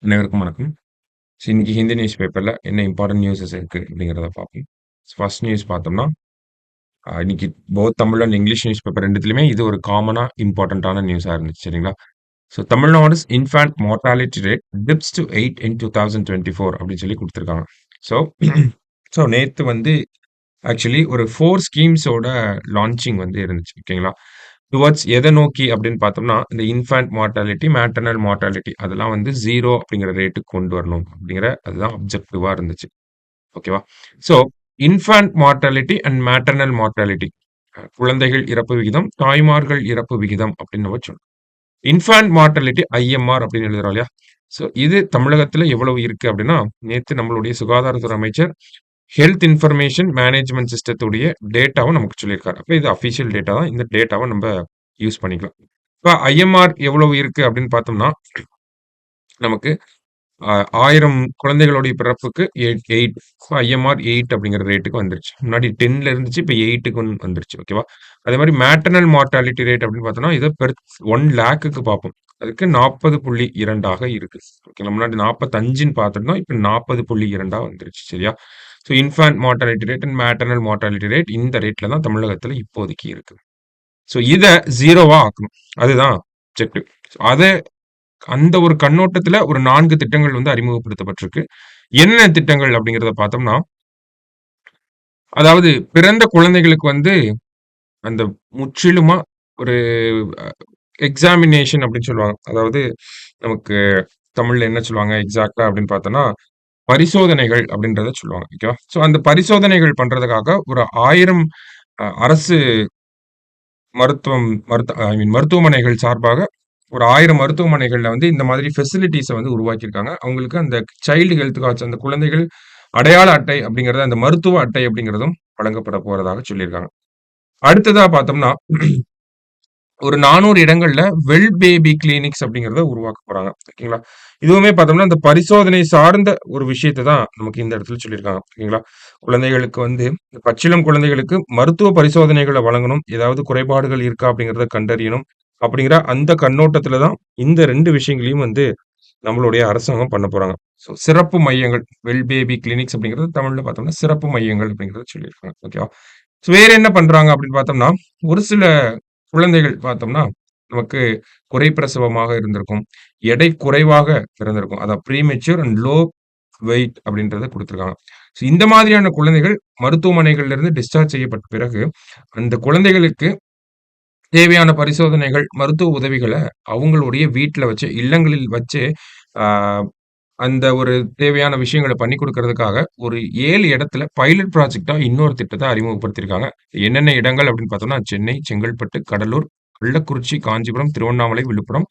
அனைவருக்கும் வணக்கம். இன்னைக்கு ஹிந்தி நியூஸ் பேப்பர்ல என்ன இம்பார்ட்டன்ட் நியூஸஸ் இருக்கு அப்படிங்கிறத பார்ப்போம். ஃபர்ஸ்ட் நியூஸ் பார்த்தோம்னா, இன்னைக்கு both Tamil and English newspaper 2த்துலயுமே இது ஒரு காமனா இம்பார்ட்டன்ட்டான நியூஸா இருந்துச்சு. சரிங்களா? Tamil Nadu's infant mortality rate dips to 8 in 2024 அப்படின்னு சொல்லி குடுத்துருக்காங்க. ஸோ நேத்து வந்து ஆக்சுவலி ஒரு 4 ஸ்கீம்ஸோட லான்ச்சிங் வந்து இருந்துச்சு. ஓகேங்களா? டுவர்ட்ஸ் எத நோக்கி அப்படின்னு பார்த்தோம்னா, இந்த இன்ஃபான்ட் மார்டாலிட்டி, மேட்டர்னல் மார்டாலிட்டி அதெல்லாம் வந்து 0 அப்படிங்கிற ரேட்டுக்கு கொண்டு வரணும் அப்படிங்கிற அதுதான் அப்ஜெக்டிவா இருந்துச்சு. ஓகேவா? So infant mortality and maternal mortality குழந்தைகள் இறப்பு விகிதம், தாய்மார்கள் இறப்பு விகிதம் அப்படின்னு நம்ம சொல்லணும். இன்ஃபான்ட் மார்டாலிட்டி ஐஎம்ஆர் அப்படின்னு எழுதுறோம் இல்லையா? ஸோ இது தமிழகத்துல எவ்வளவு இருக்கு அப்படின்னா, நேத்து நம்மளுடைய சுகாதாரத்துறை அமைச்சர் ஹெல்த் இன்ஃபர்மேஷன் மேனேஜ்மென்ட் சிஸ்டத்துடைய டேட்டாவ நமக்கு சொல்லியிருக்காரு. அப்ப இது அஃபிஷியல் டேட்டா தான். இந்த டேட்டாவ நம்ப யூஸ் பண்ணிக்கலாம். இப்ப ஐஎம்ஆர் எவ்வளவு இருக்கு அப்படின்னு பார்த்தோம்னா, நமக்கு 1000 குழந்தைகளுடைய பிறப்புக்கு 8 ஐஎம்ஆர் 8 அப்படிங்கிற ரேட்டுக்கு வந்துருச்சு. முன்னாடி 10ல இருந்துச்சு. இப்ப 8க்கு வந்துருச்சு. ஓகேவா? அதே மாரி மேட்டர்னல் மார்டாலிட்டி ரேட் அப்படின்னு பார்த்தோம்னா, இத பெர் 1 லேக்குக்கு பார்ப்போம். அதுக்கு 40.2 இருக்கு. ஓகேங்களா? முன்னாடி 45ன்னு பார்த்துருந்தோம். இப்ப 40.2 வந்துருச்சு. சரியா? So infant mortality rate and maternal mortality rate இந்த ரேட்ல தான் தமிழகத்துல இப்போதைக்கு இருக்கு. ஸோ இத 0வா ஆக்கணும். அதுதான் ஆப்ஜெக்டிவ். அத அந்த ஒரு கண்ணோட்டத்துல ஒரு 4 திட்டங்கள் வந்து அறிமுகப்படுத்தப்பட்டிருக்கு. என்ன திட்டங்கள் அப்படிங்கிறத பார்த்தோம்னா, அதாவது பிறந்த குழந்தைகளுக்கு வந்து அந்த முற்றிலுமா ஒரு அ எக்ஸாமினேஷன் அப்படின்னு சொல்லுவாங்க. அதாவது நமக்கு தமிழ்ல என்ன சொல்லுவாங்க எக்ஸாக்ட்டா அப்படின்னு பார்த்தோம்னா, பரிசோதனைகள் அப்படின்றத சொல்லுவாங்க. ஓகேவா? ஸோ அந்த பரிசோதனைகள் பண்றதுக்காக ஒரு 1000 அரசு மருத்துவமனைகள் சார்பாக ஒரு 1000 மருத்துவமனைகள்ல வந்து இந்த மாதிரி ஃபெசிலிட்டீஸ வந்து உருவாக்கியிருக்காங்க. அவங்களுக்கு அந்த சைல்டு ஹெல்த் கார்ட்ஸ் அந்த குழந்தைகள் அடையாள அட்டை அப்படிங்கிறது, அந்த மருத்துவ அட்டை அப்படிங்கிறதும் வழங்கப்பட போறதாக சொல்லியிருக்காங்க. அடுத்ததா பார்த்தோம்னா, ஒரு 400 இடங்கள்ல வெல் பேபி கிளினிக்ஸ் அப்படிங்கிறத உருவாக்க போறாங்க. ஓகேங்களா? இதுவுமே பார்த்தோம்னா, அந்த பரிசோதனை சார்ந்த ஒரு விஷயத்த தான் நமக்கு இந்த இடத்துல சொல்லியிருக்காங்க. ஓகேங்களா? குழந்தைகளுக்கு வந்து பச்சிளம் குழந்தைகளுக்கு மருத்துவ பரிசோதனைகள வழங்கணும். ஏதாவது குறைபாடுகள் இருக்கா அப்படிங்கிறத கண்டறியணும். அப்படிங்கிற அந்த கண்ணோட்டத்துல தான் இந்த 2 விஷயங்களையும் வந்து நம்மளுடைய அரசாங்கம் பண்ண போறாங்க. ஸோ சிறப்பு மையங்கள், வெல் பேபி கிளினிக்ஸ் அப்படிங்கிறது தமிழ்ல பார்த்தோம்னா, சிறப்பு மையங்கள் அப்படிங்கிறத சொல்லியிருக்காங்க. ஓகேவா? ஸோ வேற என்ன பண்றாங்க அப்படின்னு பார்த்தோம்னா, ஒரு சில குழந்தைகள் பார்த்தோம்னா, நமக்கு குறை பிரசவமாக இருந்திருக்கும். எடை குறைவாக பிறந்திருக்கும். அதான் ப்ரீமெச்சூர் அண்ட் லோ வெயிட் அப்படின்றத குடுத்திருக்காங்க. ஸோ இந்த மாதிரியான குழந்தைகள் மருத்துவமனைகள்ல இருந்து டிஸ்சார்ஜ் செய்யப்பட்ட பிறகு, அந்த குழந்தைகளுக்கு தேவையான பரிசோதனைகள், மருத்துவ உதவிகள அவங்களுடைய வீட்ல வச்சு, இல்லங்களில் வச்சு, ஆ அந்த ஒரு தேவையான விஷயங்கள பண்ணி குடுக்கறதுக்காக, ஒரு 7 இடத்துல பைலட் ப்ராஜெக்ட்டா இன்னொரு திட்டத்த அறிமுகப்படுத்தியிருக்காங்க. என்னென்ன இடங்கள் அப்படின்னு பார்த்தோம்னா, சென்னை, செங்கல்பட்டு, கடலூர், கள்ளக்குறிச்சி, காஞ்சிபுரம், திருவண்ணாமலை, விழுப்புரம்.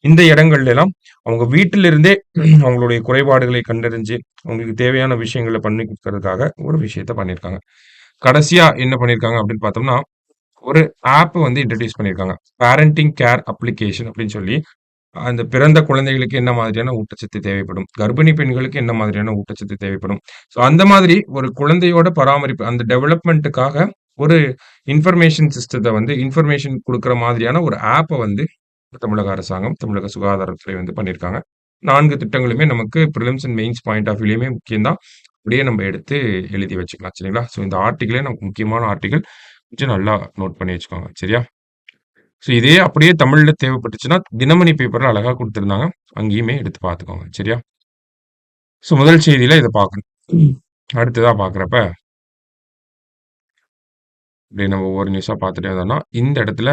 இந்த இடங்கள்ல எல்லாம் அவங்க வீட்டிலிருந்தே அவங்களுடைய குறைபாடுகளை கண்டறிஞ்சு, அவங்களுக்கு தேவையான விஷயங்கள பண்ணி குடுக்கறதுக்காக ஒரு விஷயத்த பண்ணியிருக்காங்க. கடைசியா என்ன பண்ணியிருக்காங்க அப்படின்னு பார்த்தோம்னா, ஒரு ஆப் வந்து இன்ட்ரோடியூஸ் பண்ணியிருக்காங்க. பேரண்டிங் கேர் அப்ளிகேஷன் அப்படின்னு சொல்லி, அந்த பிறந்த குழந்தைகளுக்கு என்ன மாதிரியான ஊட்டச்சத்து தேவைப்படும்? கர்ப்பிணி பெண்களுக்கு என்ன மாதிரியான ஊட்டச்சத்து தேவைப்படும்? ஸோ அந்த மாதிரி ஒரு குழந்தையோட பராமரிப்பு, அந்த டெவலப்மென்ட்க்காக ஒரு இன்ஃபர்மேஷன் சிஸ்டத்த வந்து இன்ஃபர்மேஷன் குடுக்குற மாதிரியான ஒரு ஆப்ப வந்து தமிழக அரசாங்கம், தமிழக சுகாதாரத்துறை வந்து பண்ணியிருக்காங்க. 4 திட்டங்களுமே நமக்கு prelims and mains point of வியூலயுமே முக்கியம் தான். அப்படியே நம்ம எடுத்து எழுதி வச்சுக்கலாம். சரிங்களா? ஸோ இந்த ஆர்டிகிலே நமக்கு முக்கியமான ஆர்டிகில். கொஞ்சம் நல்லா நோட் பண்ணி வச்சுக்கோங்க. சரியா? ஸோ இதே அப்படியே தமிழ்ல தேவைப்பட்டுச்சுன்னா, தினமணி பேப்பர்ல அழகா குடுத்திருந்தாங்க. அங்கேயுமே எடுத்து பார்த்துக்கோங்க. சரியா? ஸோ முதல் செய்தியில இத பார்க்கணும். அடுத்ததா பார்க்குறப்ப, இப்படியே நம்ம ஒவ்வொரு நியூஸா பார்த்துட்டே வந்தோம்னா, இந்த இடத்துல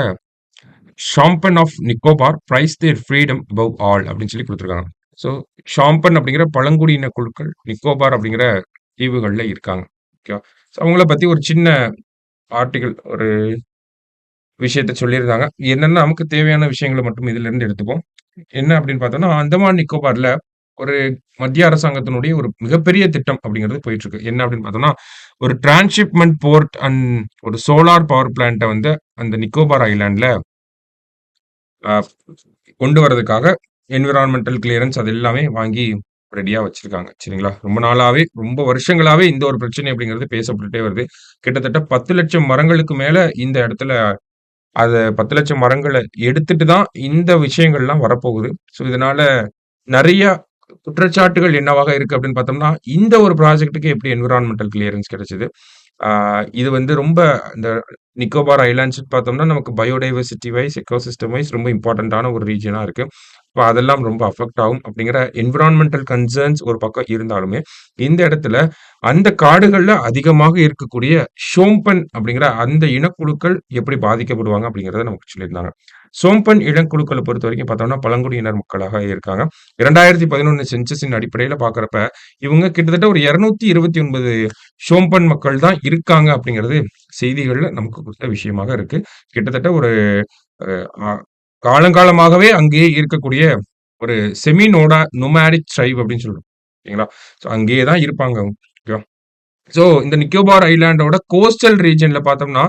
Shompen of Nicobar prize their freedom above all அப்படின்னு சொல்லி குடுத்துருக்காங்க. ஸோ ஷாம்பன் அப்படிங்கிற பழங்குடியின குழுக்கள் நிக்கோபார் அப்படிங்கிற தீவுகள்ல இருக்காங்க. ஓகேவா? ஸோ அவங்கள பத்தி ஒரு சின்ன ஆர்டிகில் ஒரு விஷயத்த சொல்லியிருந்தாங்க. என்னன்னா, நமக்கு தேவையான விஷயங்கள மட்டும் இதிலிருந்து எடுத்துப்போம். என்ன அப்படின்னு பார்த்தோம்னா, அந்தமான் நிக்கோபார்ல ஒரு மத்திய அரசாங்கத்தினுடைய ஒரு மிகப்பெரிய திட்டம் அப்படிங்கிறது போயிட்டு இருக்கு. என்ன அப்படின்னு பார்த்தோம்னா, ஒரு டிரான்ஸ்ஷிப்மென்ட் போர்ட் அண்ட் ஒரு சோலார் பவர் பிளான்ட்ட வந்து அந்த நிக்கோபார் ஐலேண்ட்ல அ கொண்டு வரதுக்காக என்விரான்மென்டல் கிளியரன்ஸ் அது எல்லாமே வாங்கி ரெடியா வச்சிருக்காங்க. சரிங்களா? ரொம்ப நாளாவே, ரொம்ப வருஷங்களாவே இந்த ஒரு பிரச்சனை அப்படிங்கிறது பேசப்பட்டுட்டே வருது. கிட்டத்தட்ட 10,00,000 மரங்களுக்கு மேல இந்த இடத்துல 10,00,000 மரங்கள எடுத்துட்டு தான் இந்த விஷயங்கள்லாம் வரப்போகுது. ஸோ இதனால நெறைய குற்றச்சாட்டுகள் என்னவாக இருக்கு அப்படின்னு பார்த்தோம்னா, இந்த ஒரு ப்ராஜெக்ட்டுக்கு எப்படி என்விரான்மென்டல் கிளியரன்ஸ் கிடைச்சது? ஆ இது வந்து ரொம்ப இந்த நிக்கோபார் ஐலேண்ட்ஸ்ன்னு பார்த்தோம்னா, நமக்கு பயோடைவர்சிட்டி வைஸ், எக்கோசிஸ்டம் வைஸ் ரொம்ப இம்பார்ட்டன்ட்டான ஒரு ரீஜியனா இருக்கு. இப்ப அதெல்லாம் ரொம்ப அஃபெக்ட் ஆகும் அப்படிங்கிற என்விரான்மென்டல் கன்சர்ன்ஸ் ஒரு பக்கம் இருந்தாலுமே, இந்த இடத்துல அந்த காடுகள்ல அதிகமாக இருக்கக்கூடிய ஷோம்பன் அப்படிங்கிற அந்த இனக்குழுக்கள் எப்படி பாதிக்கப்படுவாங்க அப்படிங்கிறத நமக்கு சொல்லியிருந்தாங்க. சோம்பன் இனக்குழுக்கள பொறுத்தவரைக்கும் பார்த்தோம்னா, பழங்குடியினர் மக்களாக இருக்காங்க. 2011 சென்சஸின் அடிப்படையில பார்க்கிறப்ப, இவங்க கிட்டத்தட்ட ஒரு 229 ஷோம்பன் மக்கள் தான் இருக்காங்க அப்படிங்கிறது செய்திகள்ல நமக்கு குடுத்த விஷயமாக இருக்கு. கிட்டத்தட்ட ஒரு அ அ காலங்காலமாகவே அங்கேயே இருக்கக்கூடிய ஒரு செமி நொமாடிக் ட்ரைப் அப்படின்னு சொல்றோம். ஓகேங்களா? ஸோ அங்கேயே தான் இருப்பாங்க. ஓகேவா? ஸோ இந்த நிக்கோபார் ஐலேண்டோட கோஸ்டல் ரீஜியன்ல பார்த்தோம்னா,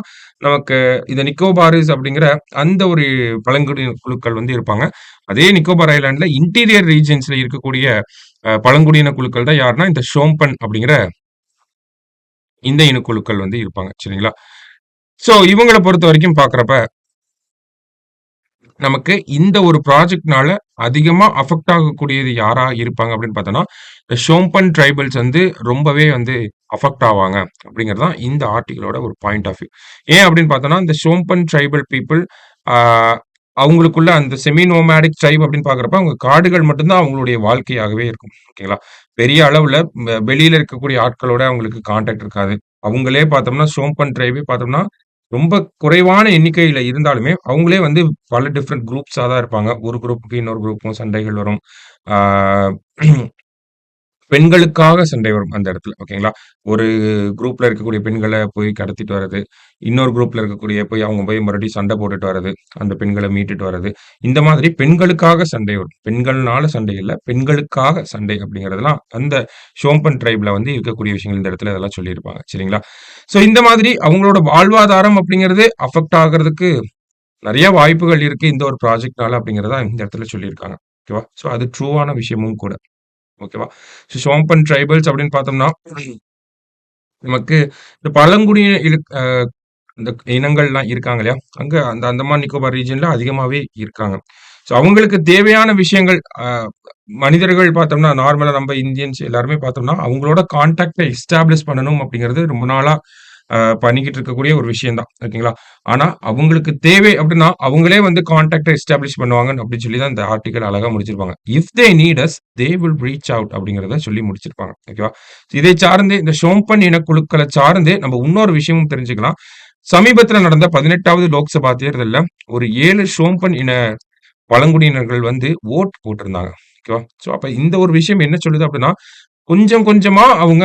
நமக்கு இந்த நிக்கோபாரிஸ் அப்படிங்கிற அந்த ஒரு பழங்குடியின குழுக்கள் வந்து இருப்பாங்க. அதே நிக்கோபார் ஐலேண்ட்ல இன்டீரியர் ரீஜியன்ஸ்ல இருக்கக்கூடிய பழங்குடியின குழுக்கள் தான் யாருன்னா, இந்த ஷோம்பன் அப்படிங்கிற இந்த இனக்குழுக்கள் வந்து இருப்பாங்க. சரிங்களா? ஸோ இவங்கள பொறுத்தவரைக்கும் பார்க்கிறப்ப நமக்கு இந்த ஒரு ப்ராஜெக்ட்னால அதிகமா அஃபெக்ட் ஆகக்கூடியது யாரா இருப்பாங்க அப்படின்னு பார்த்தோம்னா, இந்த ஷோம்பன் ட்ரைபல்ஸ் வந்து ரொம்பவே வந்து அஃபெக்ட் ஆவாங்க அப்படிங்கிறது தான் இந்த ஆர்டிகிளோட ஒரு பாயிண்ட் ஆஃப் வியூ. ஏன் அப்படின்னு பார்த்தோம்னா, இந்த ஷோம்பன் ட்ரைபல் பீப்பிள் ஆ அவங்களுக்குள்ள அந்த செமி நோமேடிக் ட்ரைப் அப்படின்னு பார்க்குறப்ப, அவங்க காடுகள் மட்டும் தான் அவங்களுடைய வாழ்க்கையாகவே இருக்கும். ஓகேங்களா? பெரிய அளவுல வெளியில இருக்கக்கூடிய ஆட்களோட அவங்களுக்கு கான்டாக்ட் இருக்காது. அவங்களே பார்த்தோம்னா, ஷோம்பன் ட்ரைபே பார்த்தோம்னா ரொம்ப குறைவான எண்ணிக்கையில இருந்தாலுமே, அவங்களே வந்து பல டிஃபரெண்ட் குரூப்ஸா தான் இருப்பாங்க. ஒரு குரூப்புக்கு இன்னொரு குரூப்புக்கும் சண்டைகள் வரும். ஆ பெண்களுக்காக சண்டை வரும் அந்த இடத்துல. ஓகேங்களா? ஒரு குரூப்ல இருக்கக்கூடிய பெண்கள போய் கடத்திட்டு வர்றது. இன்னொரு குரூப்ல இருக்கக்கூடிய அவங்க போய் மறுபடியும் சண்டை போட்டுட்டு வர்றது. அந்த பெண்கள மீட்டுட்டு வர்றது. இந்த மாதிரி பெண்களுக்காக சண்டை வரும். பெண்கள்னால சண்டை இல்ல. பெண்களுக்காக சண்டை அப்படிங்கிறதெல்லாம் அந்த ஷோம்பன் ட்ரைப்ல வந்து இருக்கக்கூடிய விஷயங்கள் இந்த இடத்துல இதெல்லாம் சொல்லியிருப்பாங்க. சரிங்களா? ஸோ இந்த மாதிரி அவங்களோட வாழ்வாதாரம் அப்படிங்கிறது அஃபெக்ட் ஆகுறதுக்கு நெறைய வாய்ப்புகள் இருக்கு. இந்த ஒரு ப்ராஜெக்ட்னால அப்படிங்கிறத இந்த இடத்துல சொல்லியிருக்காங்க. ஓகேவா? ஸோ அது ட்ரூவான விஷயமும் கூட. ஓகேவா? ஸோ ஷோம்பன் ட்ரைபல்ஸ் அப்படின்னு பார்த்தோம்னா, நமக்கு இந்த பழங்குடியின இந்த இனங்கள்லாம் இருக்காங்க இல்லையா? அங்க அந்த அந்தமான் நிக்கோபார் ரீஜியன்ல அதிகமாவே இருக்காங்க. ஸோ அவங்களுக்கு தேவையான விஷயங்கள் மனிதர்கள் பார்த்தோம்னா, நார்மலா நம்ம இந்தியன்ஸ் எல்லாருமே பார்த்தோம்னா, அவங்களோட கான்டாக்ட்ட எஸ்டாப்ளிஷ் பண்ணணும் அப்படிங்கிறது ரொம்ப நாளா பண்ணிக்கிட்டு இருக்கக்கூடிய ஒரு விஷயம் தான். ஓகேங்களா? ஆனா, அவங்களுக்கு தேவை அப்படின்னா, அவங்களே வந்து கான்டாக்ட்ட எஸ்டாப்ளிஷ் பண்ணுவாங்க அப்படின்னு சொல்லி தான் இந்த ஆர்டிக்கிள் அழகா முடிச்சிருப்பாங்க. If they need us, they will reach out அப்படிங்கிறத சொல்லி முடிச்சிருப்பாங்க. ஓகேவா? இதை சார்ந்தே இந்த ஷோம்பன் இனக்குழுக்கள சார்ந்தே நம்ம இன்னொரு விஷயமும் தெரிஞ்சுக்கலாம். சமீபத்தில நடந்த 18வது லோக்சபா தேர்தல்ல ஒரு 7 ஷோம்பன் இன பழங்குடியினர்கள் வந்து வோட் போட்டிருந்தாங்க. ஓகேவா? ஸோ அப்ப இந்த ஒரு விஷயம் என்ன சொல்லுது அப்படின்னா, கொஞ்சம் கொஞ்சமா அவங்க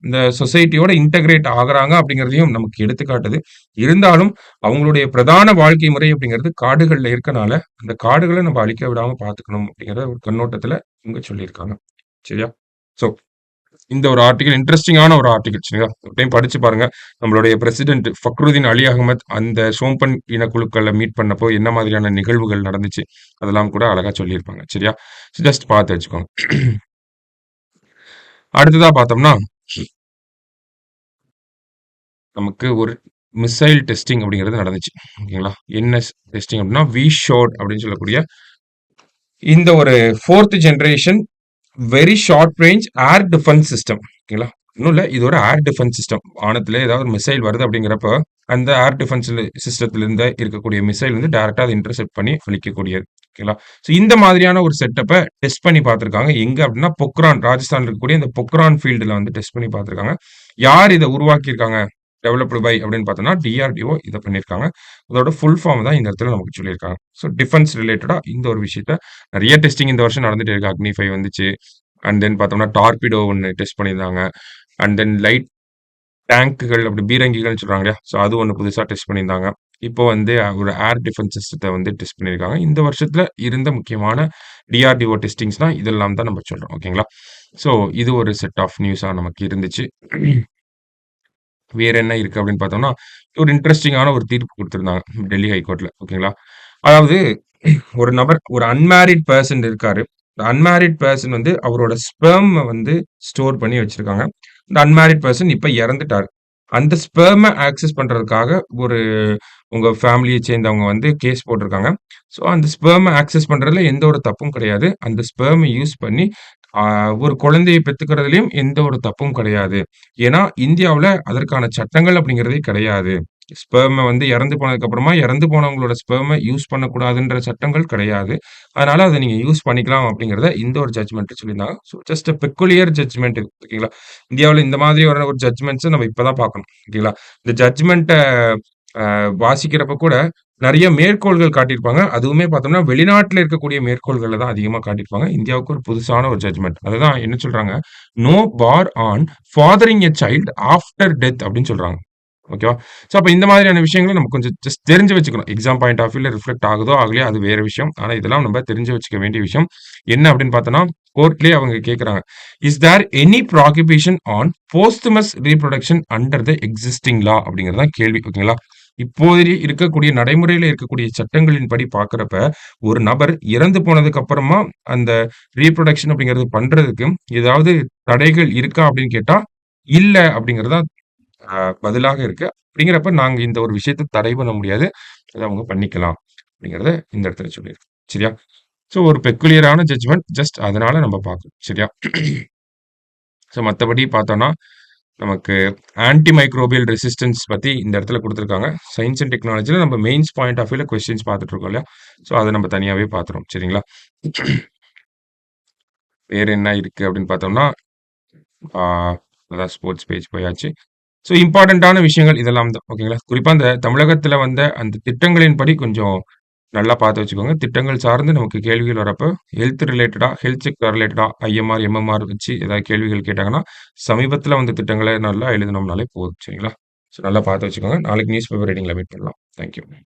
இந்த சொசைட்டியோட இன்டகிரேட் ஆகுறாங்க அப்படிங்கிறதையும் நமக்கு எடுத்துக்காட்டுது. இருந்தாலும் அவங்களுடைய பிரதான வாழ்க்கை முறை அப்படிங்கிறது காடுகள்ல இருக்கனால, அந்த காடுகள நம்ம அழிக்க விடாம பார்த்துக்கணும் அப்படிங்கிற ஒரு கண்ணோட்டத்துல இவங்க சொல்லியிருக்காங்க. சரியா? ஸோ இந்த ஒரு ஆர்டிகிள் இன்ட்ரஸ்டிங்கான ஒரு ஆர்டிகிள் சரிங்களா? ஒரு டைம் படிச்சு பாருங்க. நம்மளுடைய பிரசிடென்ட் ஃபக்ருதீன் அலி அகமத் அந்த ஷோம்பன் இனக்குழுக்கள மீட் பண்ணப்போ என்ன மாதிரியான நிகழ்வுகள் நடந்துச்சு, அதெல்லாம் கூட அழகா சொல்லியிருப்பாங்க. சரியா? ஜஸ்ட் பார்த்து வச்சுக்கோங்க. அடுத்ததா பார்த்தோம்னா, நமக்கு ஒரு மிசைல் டெஸ்டிங் அப்படிங்கிறது நடந்துச்சு. ஓகேங்களா? என்ன டெஸ்டிங் அப்படின்னா, வி-ஷோட் அப்படின்னு சொல்லக்கூடிய இந்த ஒரு 4த் generation very short range air defence system. ஓகேங்களா? ஒண்ணும் இல்ல. இது ஒரு ஏர் டிஃபென்ஸ் சிஸ்டம். வானத்திலே ஏதாவது ஒரு மிசைல் வருது அப்படிங்கிறப்ப, அந்த ஏர் டிஃபென்ஸ் சிஸ்டத்துல இருந்து இருக்கக்கூடிய மிசைல் வந்து டைரக்ட்டா அத இன்டர்செப்ட் பண்ணி அழிக்கக்கூடியது. ஓகேங்களா? ஸோ இந்த மாதிரியான ஒரு செட்டப்ப டெஸ்ட் பண்ணி பார்த்திருக்காங்க. எங்க அப்படின்னா, பொக்ரான் ராஜஸ்தான்ல இருக்கக்கூடிய இந்த பொக்ரான் ஃபீல்டுல வந்து டெஸ்ட் பண்ணி பார்த்திருக்காங்க. யார் இத உருவாக்கியிருக்காங்க? டெவலப்டு பை அப்படின்னு பார்த்தோம்னா, டிஆர்டிஓ இத பண்ணியிருக்காங்க. அதோட ஃபுல் ஃபார்ம் தான் இந்த இடத்துல நமக்கு சொல்லியிருக்காங்க. ஸோ டிஃபென்ஸ் ரிலேட்டடா இந்த ஒரு விஷயத்த நெறைய டெஸ்டிங் இந்த வருஷம் நடந்துட்டே இருக்கு. அக்னி 5 வந்துச்சு. அண்ட் தென் பார்த்தோம்னா, டார்பிடோ ஒண்ணு டெஸ்ட் பண்ணியிருந்தாங்க. அண்ட் தென் லைட் டேங்க்குகள் அப்படி பீரங்கிகள்னு சொல்றாங்க இல்லையா? ஸோ அது ஒண்ணு புதுசா டெஸ்ட் பண்ணியிருந்தாங்க. இப்போ வந்து ஒரு ஏர் டிஃபென்ஸ் சிஸ்டத்த வந்து டெஸ்ட் பண்ணியிருக்காங்க. இந்த வருஷத்துல இருந்த முக்கியமான டிஆர்டிஓ டெஸ்டிங்ஸ்னா இதெல்லாம் தான் நம்ம சொல்றோம். ஓகேங்களா? ஸோ இது ஒரு செட் ஆஃப் நியூஸா நமக்கு இருந்துச்சு. வேற என்ன இருக்கு அப்படின்னு பார்த்தோம்னா, ஒரு இன்ட்ரஸ்டிங்கான ஒரு தீர்ப்பு குடுத்திருந்தாங்க. டெல்லி ஹைகோர்ட்ல. ஓகேங்களா? அதாவது ஒரு நபர் ஒரு அன்மேரிட் பெர்சன் இருக்காரு. இந்த அன்மேரிட் பெர்சன் வந்து அவரோட ஸ்பெர்ம வந்து ஸ்டோர் பண்ணி வச்சிருக்காங்க. இந்த அன்மேரிட் பெர்சன் இப்ப இறந்துட்டாரு. அந்த ஸ்பெர்ம ஆக்சஸ் பண்றதுக்காக ஒரு உங்க ஃபேமிலிய சேர்ந்தவங்க வந்து கேஸ் போட்டிருக்காங்க. ஸோ அந்த ஸ்பெர்ம ஆக்சஸ் பண்றதுல எந்த ஒரு தப்பும் கிடையாது. அந்த ஸ்பெர்ம யூஸ் பண்ணி ஆ ஒரு குழந்தைய பெத்துக்கிறதுலயும் எந்த ஒரு தப்பும் கிடையாது. ஏன்னா, இந்தியாவுல அதற்கான சட்டங்கள் அப்படிங்கிறதே கிடையாது. ஸ்பெர்ம வந்து இறந்து போனதுக்கு அப்புறமா, இறந்து போனவங்களோட ஸ்பெர்ம யூஸ் பண்ணக்கூடாதுன்ற சட்டங்கள் கிடையாது. அதனால அத நீங்க யூஸ் பண்ணிக்கலாம் அப்படிங்கிறத இந்த ஒரு ஜட்ஜ்மெண்ட் சொல்லியிருந்தாங்க. So just a peculiar judgment இது. ஓகேங்களா? இந்தியாவுல இந்த மாதிரியான ஒரு ஜட்ஜ்மெண்ட்ஸ நம்ம இப்ப தான் பார்க்கணும். ஓகேங்களா? இந்த ஜட்ஜ்மெண்ட்ட வாசிக்கிறப்ப கூட நெறைய மேற்கோள்கள் காட்டியிருப்பாங்க. அதுவுமே பார்த்தோம்னா, வெளிநாட்டுல இருக்கக்கூடிய மேற்கோள்கள தான் அதிகமா காட்டியிருப்பாங்க. இந்தியாவுக்கு ஒரு புதுசான ஒரு ஜட்ஜ்மெண்ட். அதுதான் என்ன சொல்றாங்க, "no bar on fathering a child after death" அப்படின்னு சொல்றாங்க. ஓகேவா? ஸோ, அப்ப இந்த மாதிரியான விஷயங்கள நம்ம கொஞ்சம் ஜஸ்ட் தெரிஞ்சு வச்சுக்கணும். எக்ஸாம் பாயிண்ட் ஆஃப் வியூல ரிஃப்ளெக்ட் ஆகுதோ, ஆகலையோ அது வேற விஷயம். ஆனா, இதெல்லாம் நம்ம தெரிஞ்சு வச்சுக்க வேண்டிய விஷயம். என்ன அப்படின்னு பார்த்தோம்னா, கோர்ட்லயே அவங்க கேட்கறாங்க. "Is there any prohibition on posthumous reproduction under the existing law?" அப்படிங்கிறது தான் கேள்வி. ஓகேங்களா? இப்போதைய இருக்கக்கூடிய நடைமுறையில இருக்கக்கூடிய சட்டங்களின்படி பார்க்கிறப்ப, ஒரு நபர் இறந்து போனதுக்கு அப்புறமா அந்த ரீப்ரொடக்ஷன் அப்படிங்கிறது பண்றதுக்கு ஏதாவது தடைகள் இருக்கா அப்படின்னு கேட்டா, இல்ல அப்படிங்கிறது தான் பதிலாக இருக்கு. அப்படிங்கிறப்ப நாங்க இந்த ஒரு விஷயத்த தடை பண்ண முடியாது. அத அவங்க பண்ணிக்கலாம். அப்படிங்கிறத இந்த இடத்துல சொல்லியிருக்கோம். சரியா? ஸோ ஒரு பெக்குலியரான ஜட்ஜ்மெண்ட் ஜஸ்ட் அதனால நம்ம பார்க்கணும். சரியா? ஸோ மத்தபடி பார்த்தோம்னா, நமக்கு ஆன்டி மைக்ரோபியல் ரெசிஸ்டன்ஸ் பத்தி இந்த இடத்துல குடுத்துருக்காங்க. சயன்ஸ் அண்ட் டெக்னாலஜில நம்ம மெயின்ஸ் பாயிண்ட் ஆஃப் வியூல கொஸ்டின்ஸ் பார்த்துட்டு இருக்கோம் இல்லையா? ஸோ அத நம்ம தனியாவே பார்த்துருவோம். சரிங்களா? வேற என்ன இருக்கு அப்படின்னு பார்த்தோம்னா, ஆ அதான் ஸ்போர்ட்ஸ் பேஜ் போயாச்சு. ஸோ இம்பார்ட்டன்ட்டான விஷயங்கள் இதெல்லாம் தான். ஓகேங்களா? குறிப்பா அந்த தமிழகத்தில வந்த அந்த திட்டங்களின்படி கொஞ்சம் நல்லா பார்த்து வச்சுக்கோங்க. திட்டங்கள் சார்ந்து நமக்கு கேள்விகள் வரப்போ, ஹெல்த் ரிலேட்டடா, ஹெல்த் செக்டார் ரிலேட்டடா ஐஎம்ஆர், எம்எம்ஆர் வச்சு ஏதாவது கேள்விகள் கேட்டாங்கன்னா, சமீபத்தில வந்த திட்டங்கள நல்லா எழுதுனோம்னாலே போதும். சரிங்களா? ஸோ நல்லா பார்த்து வச்சுக்கோங்க. நாளைக்கு நியூஸ் பேப்பர் ரீடிங்ல மீட் பண்ணலாம். Thank you.